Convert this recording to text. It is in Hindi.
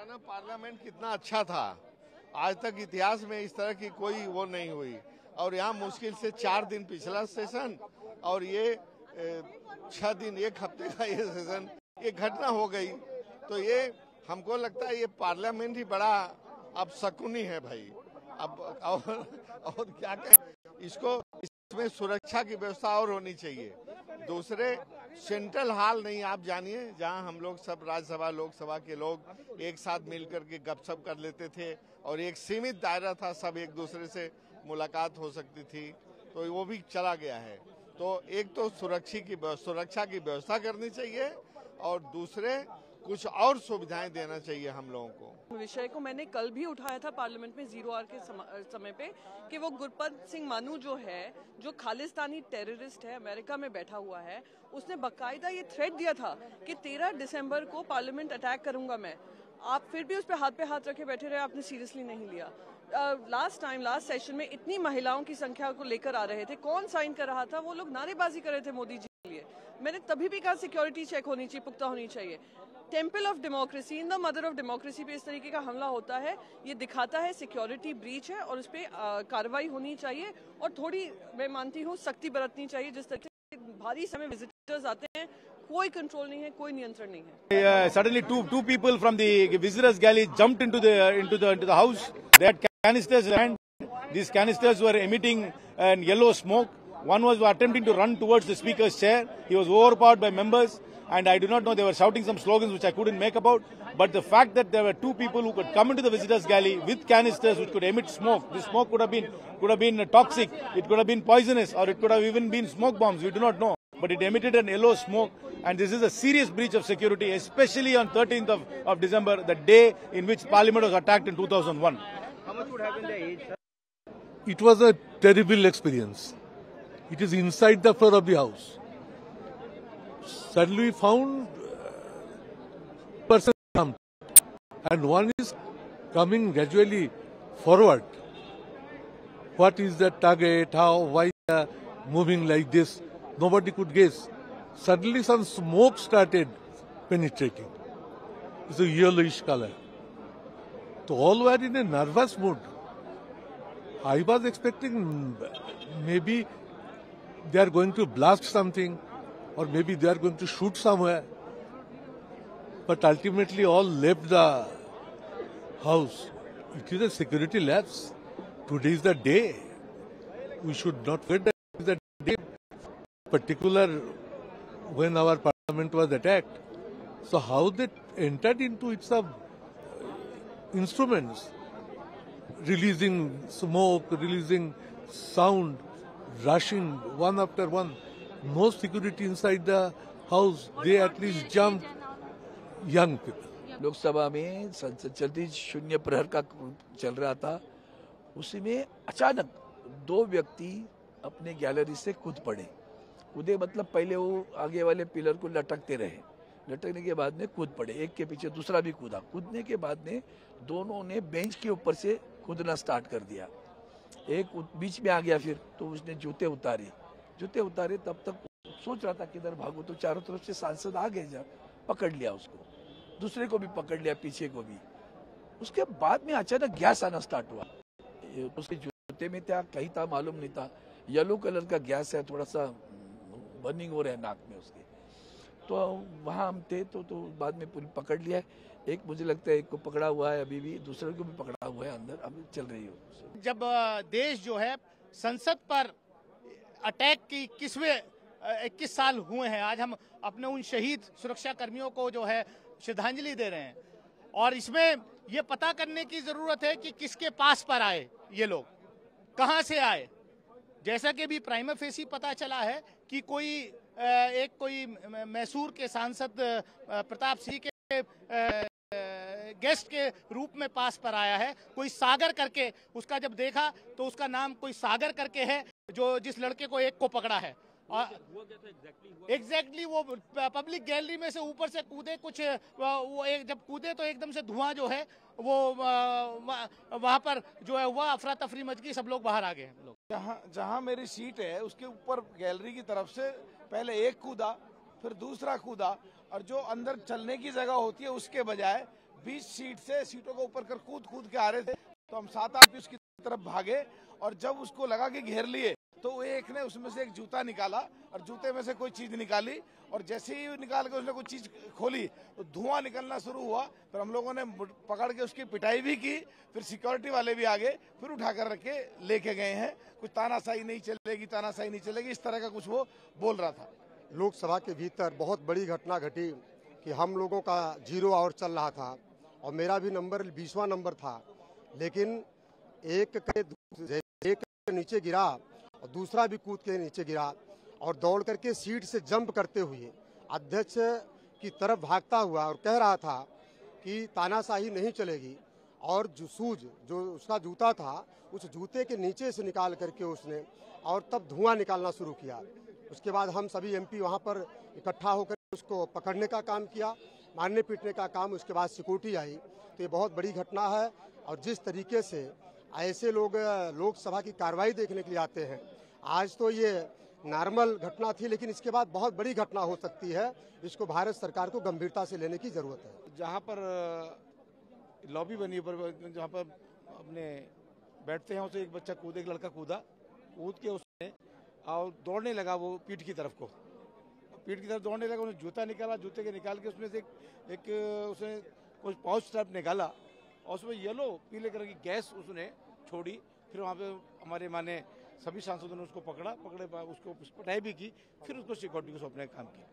पुराना पार्लियामेंट कितना अच्छा था, आज तक इतिहास में इस तरह की कोई वो नहीं हुई। और यहाँ मुश्किल से 4 दिन पिछला सेशन और ये 6 दिन, 1 हफ्ते का ये सेशन, ये घटना हो गई। तो ये हमको लगता है ये पार्लियामेंट ही बड़ा अब शकुनी है भाई। अब और क्या कहें इसको, इसमें सुरक्षा की व्यवस्था और होनी चाहिए। दूसरे सेंट्रल हॉल नहीं, आप जानिए, जहां हम लोग सब राज्यसभा लोकसभा के लोग एक साथ मिलकर के गपशप कर लेते थे और एक सीमित दायरा था, सब एक दूसरे से मुलाकात हो सकती थी, तो वो भी चला गया है। तो एक तो सुरक्षा की व्यवस्था करनी चाहिए और दूसरे कुछ और सुविधाएं देना चाहिए हम लोगों को। विषय को मैंने कल भी उठाया था पार्लियामेंट में 0 आवर के समय पे कि वो गुरपत सिंह मानू जो है, जो खालिस्तानी टेररिस्ट है, अमेरिका में बैठा हुआ है, उसने बाकायदा ये थ्रेट दिया था कि 13 दिसंबर को पार्लियामेंट अटैक करूंगा मैं। आप फिर भी उस पर हाथ रखे बैठे रहे, आपने सीरियसली नहीं लिया। लास्ट सेशन में इतनी महिलाओं की संख्या को लेकर आ रहे थे, कौन साइन कर रहा था? वो लोग नारेबाजी कर रहे थे मोदी जी के लिए। मैंने तभी भी कहा सिक्योरिटी चेक होनी चाहिए, पुख्ता होनी चाहिए। Temple of democracy, in the mother of democracy पे इस तरीके का हमला होता है, ये दिखाता है सिक्योरिटी ब्रीच है और उस पर कार्रवाई होनी चाहिए और थोड़ी, मैं मानती हूँ, सख्ती बरतनी चाहिए। जिस तरह से भारी समय विजिटर्स आते हैं, कोई कंट्रोल नहीं है, कोई नियंत्रण नहीं है। Suddenly two people from the visitors galley jumped into the house. They had canisters and these canisters were emitting yellow smoke. One was attempting to run towards the speaker's chair. He was overpowered by members, and I do not know, they were shouting some slogans which I couldn't make about. But the fact that there were 2 people who could come into the visitors galley with canisters which could emit smoke, this smoke could have been toxic, it could have been poisonous, or it could have even been smoke bombs. We do not know. But it emitted an yellow smoke, and this is a serious breach of security, especially on 13th of December, the day in which Parliament was attacked in 2001. How much would have been the age, sir? It was a terrible experience. It is inside the floor of the house. Suddenly we found person jumped, and one is coming gradually forward. What is the target? How? Why they are moving like this? Nobody could guess. Suddenly some smoke started penetrating. It's a yellowish color. So all were in a nervous mood. I was expecting maybe they are going to blast something, or maybe they are going to shoot somewhere. But ultimately all left the house. It is a security lapse. Today is the day. We should not forget that it is the day particular when our parliament was attacked. So how they entered into its instruments, releasing smoke, releasing sound, rushing one after one. No security inside the house. They at least jumped young people. Lok Sabha में संसद चलती, शून्य प्रहर का चल रहा था, उसी में अचानक 2 व्यक्ति अपने गैलरी से कूदे मतलब पहले वो आगे वाले पिलर को लटकते रहे, लटकने के बाद में कूद पड़े, एक के पीछे दूसरा भी कूदा। कूदने के बाद में दोनों ने बेंच के ऊपर से कूदना स्टार्ट कर दिया। एक बीच में आ गया, फिर तो उसने जूते उतारे। तब तक सोच रहा था किधर भागो, तो चारों तरफ से सांसद आ गए, जब पकड़ लिया उसको, दूसरे को भी पकड़ लिया, पीछे को भी। उसके बाद में अचानक गैस आना स्टार्ट हुआ। उसके जूते में था, कहीं था मालूम नहीं था, येलो कलर का गैस है, थोड़ा सा बर्निंग हो रहा है नाक में उसके। तो वहाँ हम थे, तो बाद में पुलिस पकड़ लिया। एक मुझे लगता है एक को पकड़ा हुआ है, अभी भी दूसरे को भी पकड़ा हुआ है, अंदर अभी चल रही हो। जब देश जो है संसद पर अटैक की 21 साल हुए हैं, आज हम अपने उन शहीद सुरक्षा कर्मियों को जो है श्रद्धांजलि दे रहे हैं। और इसमें ये पता करने की जरूरत है कि किसके पास पर आए ये लोग, कहां से आए। जैसा कि भी प्राइमा फेसी पता चला है कि कोई मैसूर के सांसद प्रताप सिंह के गेस्ट के रूप में पास पर आया है। कोई सागर करके, उसका जब देखा तो उसका नाम कोई सागर करके है, जो जिस लड़के को एक को पकड़ा है। एग्जैक्टली वो पब्लिक गैलरी में से ऊपर से कूदे, कुछ वो जब कूदे तो एकदम से धुआं जो है वो वहां पर जो है वह अफरा तफरी मच गई, सब लोग बाहर आ गए। जहां मेरी सीट है उसके ऊपर गैलरी की तरफ से पहले एक कूदा, फिर दूसरा कूदा, और जो अंदर चलने की जगह होती है उसके बजाय 20 सीटों को ऊपर कर कूद के आ रहे थे, तो हम 7-8 उसकी तरफ भागे और जब उसको लगा कि घेर लिए तो एक ने उसमें से एक जूता निकाला और जूते में से कोई चीज निकाली और जैसे ही निकाल के उसने कोई चीज खोली तो धुआं निकलना शुरू हुआ। फिर हम लोगों ने पकड़ के उसकी पिटाई भी की, फिर सिक्योरिटी वाले भी आ गए, फिर उठाकर रख के लेके गए हैं। कुछ तानाशाही नहीं चलेगी, इस तरह का कुछ वो बोल रहा था। लोकसभा के भीतर बहुत बड़ी घटना घटी कि हम लोगों का 0 आवर चल रहा था और मेरा भी नंबर 20वां नंबर था, लेकिन एक के नीचे गिरा और दूसरा भी कूद के नीचे गिरा और दौड़ करके सीट से जंप करते हुए अध्यक्ष की तरफ भागता हुआ और कह रहा था कि तानाशाही नहीं चलेगी। और जो उसका जूता था उस जूते के नीचे से निकाल करके उसने और तब धुआं निकालना शुरू किया। उसके बाद हम सभी एमपी वहां पर इकट्ठा होकर उसको पकड़ने का काम किया, मारने पीटने का काम। उसके बाद सिक्योरिटी आई। तो ये बहुत बड़ी घटना है और जिस तरीके से ऐसे लोग लोकसभा की कार्रवाई देखने के लिए आते हैं, आज तो ये नॉर्मल घटना थी, लेकिन इसके बाद बहुत बड़ी घटना हो सकती है। इसको भारत सरकार को गंभीरता से लेने की जरूरत है। जहाँ पर लॉबी बनी है, जहाँ पर अपने बैठते हैं, उसे एक बच्चा एक लड़का कूद के उसने और दौड़ने लगा वो पीठ की तरफ दौड़ने लगा। उसने जूता निकाला, जूते के निकाल के उसमें से उसने कुछ पाउच टाइप निकाला और उसमें येलो पीले कलर की गैस उसने छोड़ी। फिर वहाँ पे हमारे माने सभी सांसदों ने उसको पकड़े उसको पिटाई भी की, फिर उसको सिक्योरिटी को सौंपने का काम किया।